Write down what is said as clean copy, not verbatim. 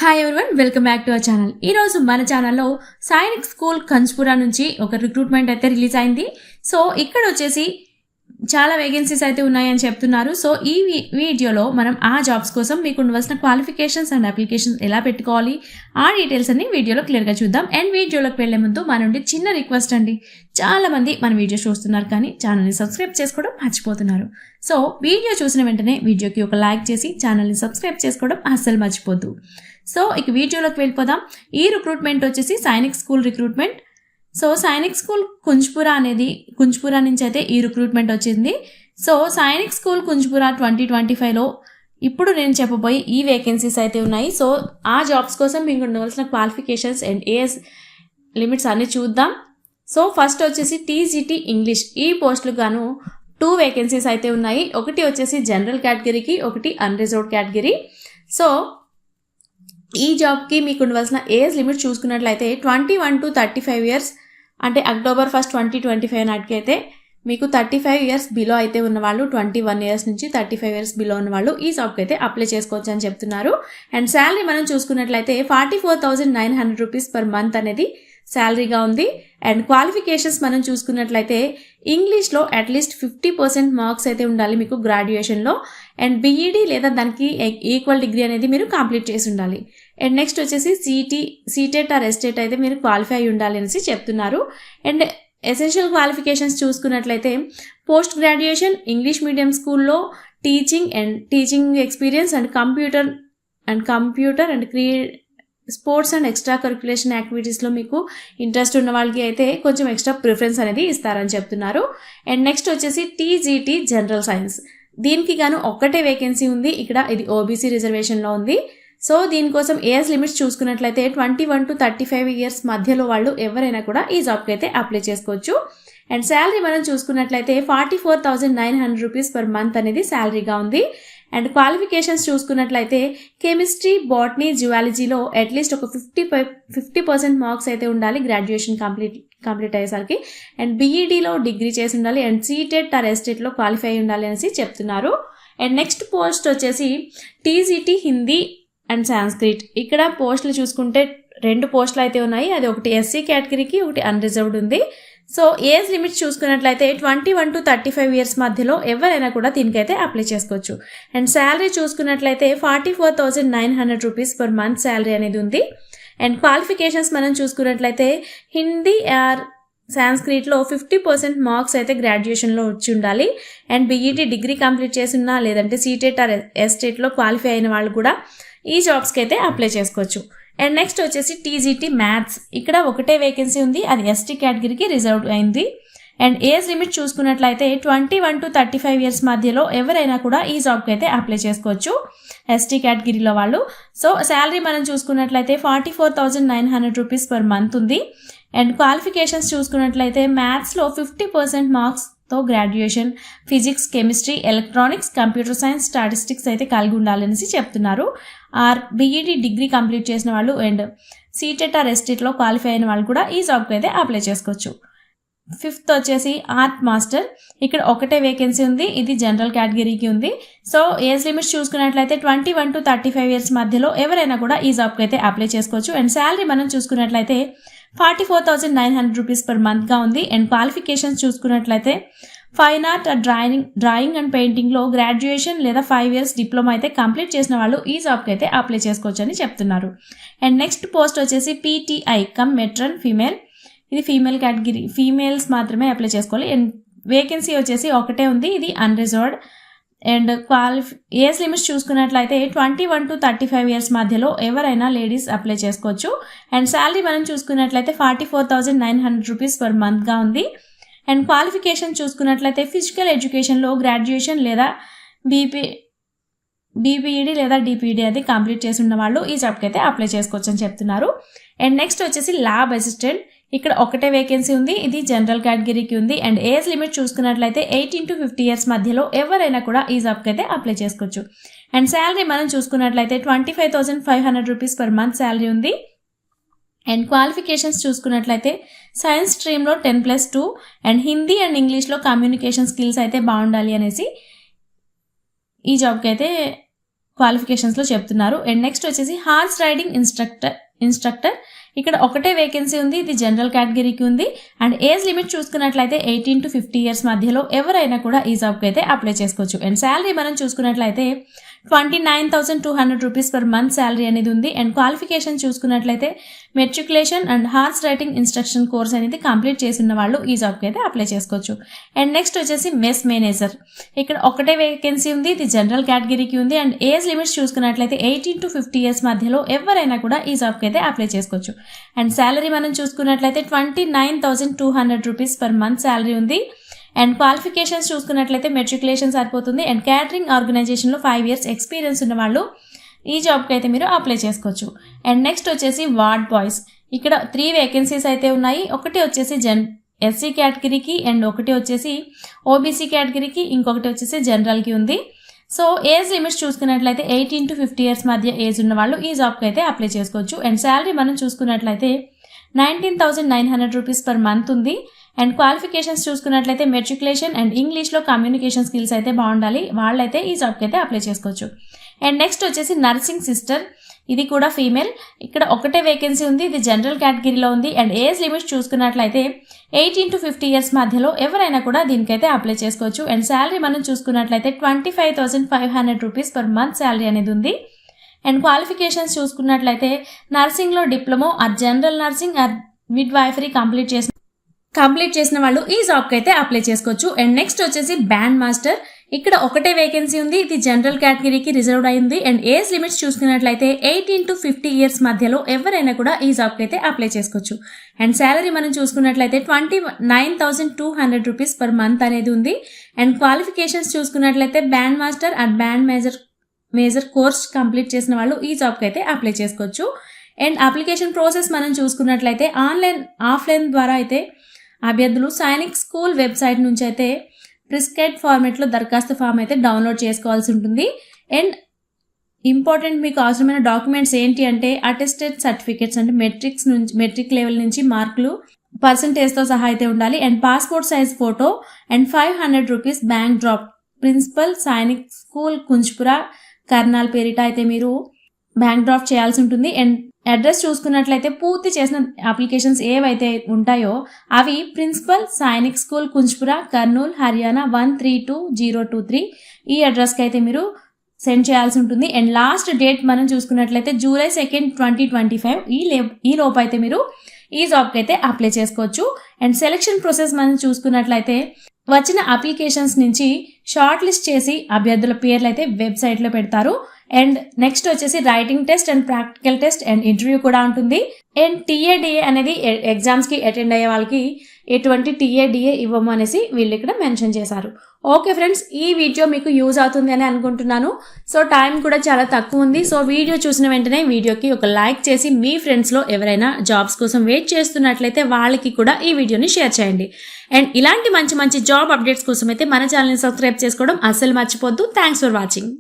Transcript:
Hi everyone, welcome back to our channel. ఈరోజు మన ఛానల్లో సైనిక్ స్కూల్ కంచ్పురా నుంచి ఒక రిక్రూట్మెంట్ అయితే రిలీజ్ అయింది. సో ఇక్కడ వచ్చేసి చాలా వేకెన్సీస్ అయితే ఉన్నాయని చెప్తున్నారు. సో ఈ వీడియోలో మనం ఆ జాబ్స్ కోసం మీకు ఉండవలసిన క్వాలిఫికేషన్స్ అండ్ అప్లికేషన్స్ ఎలా పెట్టుకోవాలి, ఆ డీటెయిల్స్ అన్ని వీడియోలో క్లియర్గా చూద్దాం. అండ్ వీడియోలోకి వెళ్లే ముందు మన నుండి చిన్న రిక్వెస్ట్ అండి, చాలా మంది మన వీడియో చూస్తున్నారు కానీ ఛానల్ని సబ్స్క్రైబ్ చేసుకోవడం మర్చిపోతున్నారు. సో వీడియో చూసిన వెంటనే వీడియోకి ఒక లైక్ చేసి ఛానల్ని సబ్స్క్రైబ్ చేసుకోవడం అస్సలు మర్చిపోద్దు. సో ఇక వీడియోలోకి వెళ్ళిపోదాం. ఈ రిక్రూట్మెంట్ వచ్చేసి Sainik school recruitment. So Sainik school Kunjpura నుంచి అయితే ఈ రిక్రూట్మెంట్ వచ్చింది. సో సైనిక్ స్కూల్ కుంజ్పురా 2025లో ఇప్పుడు నేను చెప్పబోయే ఈ వేకెన్సీస్ అయితే ఉన్నాయి. సో ఆ జాబ్స్ కోసం మీకు ఉండవలసిన క్వాలిఫికేషన్స్ అండ్ ఏజ్ లిమిట్స్ అన్ని చూద్దాం. సో ఫస్ట్ వచ్చేసి టీజీటీ ఇంగ్లీష్, ఈ పోస్టులకు గాను 2 వేకెన్సీస్ అయితే ఉన్నాయి. ఒకటి వచ్చేసి జనరల్ కేటగిరీకి, ఒకటి అన్రిజర్వ్డ్ కేటగిరీ. సో ఈ జాబ్కి మీకు ఉండవలసిన ఏజ్ లిమిట్ చూసుకున్నట్లయితే 21 to 35 ఇయర్స్, అంటే అక్టోబర్ 1, 2025 నాటికి అయితే మీకు 35 ఇయర్స్ బిలో అయితే ఉన్నవాళ్ళు, 21 ఇయర్స్ నుంచి 35 ఇయర్స్ బిలో ఉన్నవాళ్ళు ఈ జాబ్కి అయితే అప్లై చేసుకోవచ్చు అని చెప్తున్నారు. అండ్ శాలరీ మనం చూసుకున్నట్లయితే 44,900 రూపీస్ పర్ మంత్ అనేది శాలరీగా ఉంది. అండ్ క్వాలిఫికేషన్స్ మనం చూసుకున్నట్లయితే ఇంగ్లీష్లో అట్లీస్ట్ 50% మార్క్స్ అయితే ఉండాలి మీకు గ్రాడ్యుయేషన్లో. అండ్ బీఈడీ లేదా దానికి ఈక్వల్ డిగ్రీ అనేది మీరు కంప్లీట్ చేసి ఉండాలి. అండ్ నెక్స్ట్ వచ్చేసి సీటెట్ ఆర్ ఎస్టేట్ అయితే మీరు క్వాలిఫై అయి ఉండాలి అనేసి చెప్తున్నారు. అండ్ ఎసెన్షియల్ క్వాలిఫికేషన్స్ చూసుకున్నట్లయితే పోస్ట్ గ్రాడ్యుయేషన్, ఇంగ్లీష్ మీడియం స్కూల్లో teaching experience and computer and sports and extra curriculation యాక్టివిటీస్లో మీకు ఇంట్రెస్ట్ ఉన్న వాళ్ళకి అయితే కొంచెం ఎక్స్ట్రా ప్రిఫరెన్స్ అనేది ఇస్తారని చెప్తున్నారు. అండ్ నెక్స్ట్ వచ్చేసి టీజీటీ జనరల్ సైన్స్, దీనికి గాను ఒక్కటే వేకెన్సీ ఉంది. ఇక్కడ ఇది ఓబీసీ రిజర్వేషన్లో ఉంది. సో దీనికోసం ఏజ్ లిమిట్స్ చూసుకున్నట్లయితే 21 to 35 ఇయర్స్ మధ్యలో వాళ్ళు ఎవరైనా కూడా ఈ జాబ్కి అయితే అప్లై చేసుకోవచ్చు. అండ్ శాలరీ మనం చూసుకున్నట్లయితే 44,900 రూపీస్ పర్ మంత్ అనేది శాలరీగా ఉంది. అండ్ క్వాలిఫికేషన్స్ చూసుకున్నట్లయితే కెమిస్ట్రీ, బాటనీ, జువాలజీలో అట్లీస్ట్ ఒక 50% మార్క్స్ అయితే ఉండాలి గ్రాడ్యుయేషన్ కంప్లీట్ అయ్యేసరికి. అండ్ బీఈడీలో డిగ్రీ చేసి ఉండాలి. అండ్ సీటెట్ ఆర్ ఎస్టేట్లో క్వాలిఫై అయి ఉండాలి అనేసి చెప్తున్నారు. అండ్ నెక్స్ట్ పోస్ట్ వచ్చేసి టీజీటీ హిందీ అండ్ సాంస్క్రిట్. ఇక్కడ పోస్టులు చూసుకుంటే 2 పోస్టులు అయితే ఉన్నాయి. అది ఒకటి ఎస్సీ కేటగిరీకి, ఒకటి అన్రిజర్వ్డ్ ఉంది. సో ఏజ్ లిమిట్స్ చూసుకున్నట్లయితే 21 to 35 ఇయర్స్ మధ్యలో ఎవరైనా కూడా దీనికైతే అప్లై చేసుకోవచ్చు. అండ్ శాలరీ చూసుకున్నట్లయితే 44,900 రూపీస్ పర్ మంత్ శాలరీ అనేది ఉంది. అండ్ క్వాలిఫికేషన్స్ మనం చూసుకున్నట్లయితే హిందీ ఆర్ సాంస్క్రిట్లో 50% మార్క్స్ అయితే గ్రాడ్యుయేషన్లో వచ్చి ఉండాలి. అండ్ బీఈడీ డిగ్రీ కంప్లీట్ చేసి ఉన్నా, లేదంటే సీటెట్ ఆర్ ఎస్టేట్లో క్వాలిఫై అయిన వాళ్ళు కూడా ఈ జాబ్స్కి అయితే అప్లై చేసుకోవచ్చు. అండ్ నెక్స్ట్ వచ్చేసి టీజీటీ మ్యాథ్స్, ఇక్కడ ఒకటే వేకెన్సీ ఉంది. అది ఎస్టీ కేటగిరీకి రిజర్వ్ అయింది. అండ్ ఏజ్ లిమిట్ చూసుకున్నట్లయితే 21 to 35 ఇయర్స్ మధ్యలో ఎవరైనా కూడా ఈ జాబ్కి అయితే అప్లై చేసుకోవచ్చు ఎస్టీ కేటగిరీలో వాళ్ళు. సో శాలరీ మనం చూసుకున్నట్లయితే 44,900 రూపీస్ పర్ మంత్ ఉంది. అండ్ క్వాలిఫికేషన్స్ చూసుకున్నట్లయితే మ్యాథ్స్లో 50% మార్క్స్తో graduation, physics, chemistry, electronics, computer science, statistics అయితే కలిగి ఉండాలనేసి చెప్తున్నారు. ఆర్ బీఈడీ డిగ్రీ కంప్లీట్ చేసిన వాళ్ళు అండ్ సీటెట్ ఆర్ ఎస్టేట్లో క్వాలిఫై అయిన వాళ్ళు కూడా ఈ జాబ్కి అయితే అప్లై చేసుకోవచ్చు. 5th వచ్చేసి ఆర్ట్ మాస్టర్, ఇక్కడ ఒకటే వేకెన్సీ ఉంది. ఇది జనరల్ కేటగిరీకి ఉంది. సో ఏజ్ లిమిట్స్ చూసుకున్నట్లయితే 21 to 35 ఇయర్స్ మధ్యలో ఎవరైనా కూడా ఈ జాబ్కి అయితే అప్లై చేసుకోవచ్చు. అండ్ శాలరీ మనం చూసుకున్నట్లయితే 44,900 రూపీస్ పర్ మంత్గా ఉంది. అండ్ క్వాలిఫికేషన్స్ చూసుకున్నట్లయితే ఫైన్ ఆర్ట్, డ్రాయింగ్ అండ్ పెయింటింగ్లో గ్రాడ్యుయేషన్ లేదా 5 ఇయర్స్ డిప్లొమా అయితే కంప్లీట్ చేసిన వాళ్ళు ఈ జాబ్కి అయితే అప్లై చేసుకోవచ్చు అని చెప్తున్నారు. అండ్ నెక్స్ట్ పోస్ట్ వచ్చేసి పీటీఐ కమ్ మెట్రన్ ఫీమేల్, ఇది ఫీమేల్ కేటగిరీ, ఫీమేల్స్ మాత్రమే అప్లై చేసుకోవాలి. అండ్ వేకెన్సీ వచ్చేసి ఒకటే ఉంది, ఇది అన్రిజర్వ్డ్. అండ్ ఏజ్ లిమిట్స్ చూసుకున్నట్లయితే 21 to 35 ఇయర్స్ మధ్యలో ఎవరైనా లేడీస్ అప్లై చేసుకోవచ్చు. అండ్ శాలరీ మనం చూసుకున్నట్లయితే 44,900 రూపీస్ పర్ మంత్గా ఉంది. అండ్ క్వాలిఫికేషన్ చూసుకున్నట్లయితే ఫిజికల్ ఎడ్యుకేషన్లో గ్రాడ్యుయేషన్ లేదా బీపీఈడీ లేదా డిపిఈడీ అది కంప్లీట్ చేసి ఉన్న వాళ్ళు ఈ జాబ్కి అయితే అప్లై చేసుకోవచ్చు అని చెప్తున్నారు. అండ్ నెక్స్ట్ వచ్చేసి ల్యాబ్ అసిస్టెంట్, ఇక్కడ ఒకటే వేకెన్సీ ఉంది. ఇది జనరల్ కేటగిరీకి ఉంది. అండ్ ఏజ్ లిమిట్ చూసుకున్నట్లయితే 18 to 50 ఇయర్స్ మధ్యలో ఎవరైనా కూడా ఈ జాబ్కి అయితే అప్లై చేసుకోవచ్చు. అండ్ శాలరీ మనం చూసుకున్నట్లయితే 25,500 రూపీస్ పర్ మంత్ శాలరీ ఉంది. అండ్ క్వాలిఫికేషన్స్ చూసుకున్నట్లయితే సైన్స్ స్ట్రీమ్లో 10+2 అండ్ హిందీ అండ్ ఇంగ్లీష్లో కమ్యూనికేషన్ స్కిల్స్ అయితే బాగుండాలి అనేసి ఈ జాబ్కి అయితే క్వాలిఫికేషన్స్లో చెప్తున్నారు. అండ్ నెక్స్ట్ వచ్చేసి హార్స్ రైడింగ్ ఇన్స్ట్రక్టర్ ఇక్కడ ఒకటే వేకెన్సీ ఉంది. ఇది జనరల్ కేటగిరీకి ఉంది. అండ్ ఏజ్ లిమిట్ చూసుకున్నట్లయితే 18 to 50 years మధ్యలో ఎవరైనా కూడా ఈ జాబ్కి అయితే అప్లై చేసుకోవచ్చు. అండ్ శాలరీ మనం చూసుకున్నట్లయితే 29,200 రూపీస్ పర్ మంత్ శాలరీ అనేది ఉంది. అండ్ క్వాలిఫికేషన్ చూసుకున్నట్లయితే matriculation and horse writing instruction course అనేది కంప్లీట్ చేసిన వాళ్ళు ఈ జాబ్కి అయితే అప్లై చేసుకోవచ్చు. అండ్ నెక్స్ట్ వచ్చేసి మెస్ మేనేజర్ ఇక్కడ ఒకటే వేకెన్సీ ఉంది. ఇది జనరల్ కేటగిరీకి ఉంది. అండ్ ఏజ్ లిమిట్స్ చూసుకున్నట్లయితే 18 to 50 years మధ్యలో ఎవరైనా కూడా ఈ జాబ్కి అయితే అప్లై చేసుకోవచ్చు. అండ్ శాలరీ మనం చూసుకున్నట్లయితే 29,200 రూపీస్ పర్ మంత్ శాలరీ ఉంది. అండ్ క్వాలిఫికేషన్స్ చూసుకున్నట్లయితే మెట్రికులేషన్ సరిపోతుంది. అండ్ క్యాటరింగ్ ఆర్గనైజేషన్లో 5 years ఎక్స్పీరియన్స్ ఉన్న వాళ్ళు ఈ జాబ్కి అయితే మీరు అప్లై చేసుకోవచ్చు. అండ్ నెక్స్ట్ వచ్చేసి వార్డ్ బాయ్స్ ఇక్కడ 3 వేకెన్సీస్ అయితే ఉన్నాయి. ఒకటి వచ్చేసి ఎస్సీ కేటగిరీకి అండ్ ఒకటి వచ్చేసి ఓబీసీ కేటగిరీకి ఇంకొకటి వచ్చేసి జనరల్కి ఉంది. సో ఏజ్ లిమిట్స్ చూసుకున్నట్లయితే 18 to 50 years మధ్య ఏజ్ ఉన్న వాళ్ళు ఈ జాబ్కి అయితే అప్లై చేసుకోవచ్చు. అండ్ శాలరీ మనం చూసుకున్నట్లయితే 19,900 రూపీస్ పర్ మంత్ ఉంది. అండ్ క్వాలిఫికేషన్స్ చూసుకున్నట్లయితే మెట్రికులేషన్ అండ్ ఇంగ్లీష్లో కమ్యూనికేషన్ స్కిల్స్ అయితే బాగుండాలి. వాళ్ళైతే ఈ జాబ్కి అయితే అప్లై చేసుకోవచ్చు. అండ్ నెక్స్ట్ వచ్చేసి నర్సింగ్ సిస్టర్ ఇది కూడా ఫీమేల్ ఇక్కడ ఒకటే వేకెన్సీ ఉంది. ఇది జనరల్ కేటగిరీలో ఉంది. అండ్ ఏజ్ లిమిట్స్ చూసుకున్నట్లయితే 18 to 50 years మధ్యలో ఎవరైనా కూడా దీనికైతే అప్లై చేసుకోవచ్చు. అండ్ శాలరీ మనం చూసుకున్నట్లయితే 25,500 రూపీస్ పర్ మంత్ శాలరీ అనేది ఉంది. అండ్ క్వాలిఫికేషన్స్ చూసుకున్నట్లయితే నర్సింగ్లో diploma or general nursing or midwifery complete చేసిన వాళ్ళు ఈ జాబ్కి అయితే అప్లై చేసుకోవచ్చు. అండ్ నెక్స్ట్ వచ్చేసి బ్యాండ్ మాస్టర్ ఇక్కడ ఒకటే వేకెన్సీ ఉంది. ఇది జనరల్ కేటగిరీకి రిజర్వ్డ్ అయింది. అండ్ ఏజ్ లిమిట్స్ చూసుకున్నట్లయితే 18 to 50 years మధ్యలో ఎవరైనా కూడా ఈ జాబ్కి అయితే అప్లై చేసుకోవచ్చు. అండ్ శాలరీ మనం చూసుకున్నట్లయితే 29,200 రూపీస్ పర్ మంత్ అనేది ఉంది. అండ్ క్వాలిఫికేషన్స్ చూసుకున్నట్లయితే band master and band major course complete చేసిన వాళ్ళు ఈ జాబ్కి అయితే అప్లై చేసుకోవచ్చు. అండ్ అప్లికేషన్ ప్రాసెస్ మనం చూసుకున్నట్లయితే ఆఫ్లైన్ ద్వారా అయితే అభ్యర్థులు సైనిక్ స్కూల్ వెబ్సైట్ నుంచి అయితే ప్రిస్క్రైబ్ ఫార్మేట్లో దరఖాస్తు ఫామ్ అయితే డౌన్లోడ్ చేసుకోవాల్సి ఉంటుంది. అండ్ ఇంపార్టెంట్ మీకు అవసరమైన డాక్యుమెంట్స్ ఏంటి అంటే అటెస్టెడ్ సర్టిఫికేట్స్ అంటే మెట్రిక్ లెవెల్ నుంచి మార్కులు పర్సంటేజ్తో సహా అయితే ఉండాలి. And passport size photo and 500 rupees bank draft principal Sainik school Kunjpura Karnal పేరిట అయితే మీరు బ్యాంక్ డ్రాప్ చేయాల్సి ఉంటుంది. అండ్ అడ్రస్ చూసుకున్నట్లయితే పూర్తి చేసిన అప్లికేషన్స్ ఏవైతే ఉంటాయో అవి ప్రిన్సిపల్ సైనిక్ స్కూల్ కుంజ్పురా కర్నూల్ హర్యానా 132023 ఈ అడ్రస్కి అయితే మీరు సెండ్ చేయాల్సి ఉంటుంది. అండ్ లాస్ట్ డేట్ మనం చూసుకున్నట్లయితే July 2, 2025 ఈ లోపు అయితే మీరు ఈ జాబ్కి అయితే అప్లై చేసుకోవచ్చు. అండ్ సెలెక్షన్ ప్రాసెస్ మనం చూసుకున్నట్లయితే వచ్చిన అప్లికేషన్స్ నుంచి షార్ట్ లిస్ట్ చేసి అభ్యర్థుల పేర్లు అయితే వెబ్సైట్లో పెడతారు. అండ్ నెక్స్ట్ వచ్చేసి writing test and practical test and interview కూడా ఉంటుంది. అండ్ టీఏడిఏ అనేది ఎగ్జామ్స్కి అటెండ్ అయ్యే వాళ్ళకి ఎటువంటి టీఏడిఏ ఇవ్వము అనేసి వీళ్ళు ఇక్కడ మెన్షన్ చేశారు. ఓకే ఫ్రెండ్స్, ఈ వీడియో మీకు యూజ్ అవుతుంది అని అనుకుంటున్నాను. సో టైం కూడా చాలా తక్కువ ఉంది. సో వీడియో చూసిన వెంటనే వీడియోకి ఒక లైక్ చేసి మీ ఫ్రెండ్స్లో ఎవరైనా జాబ్స్ కోసం వెయిట్ చేస్తున్నట్లయితే వాళ్ళకి కూడా ఈ వీడియోని షేర్ చేయండి. అండ్ ఇలాంటి మంచి మంచి జాబ్ అప్డేట్స్ కోసం అయితే మన ఛానల్ని సబ్స్క్రైబ్ చేసుకోవడం అస్సలు మర్చిపోద్దు. Thanks for watching.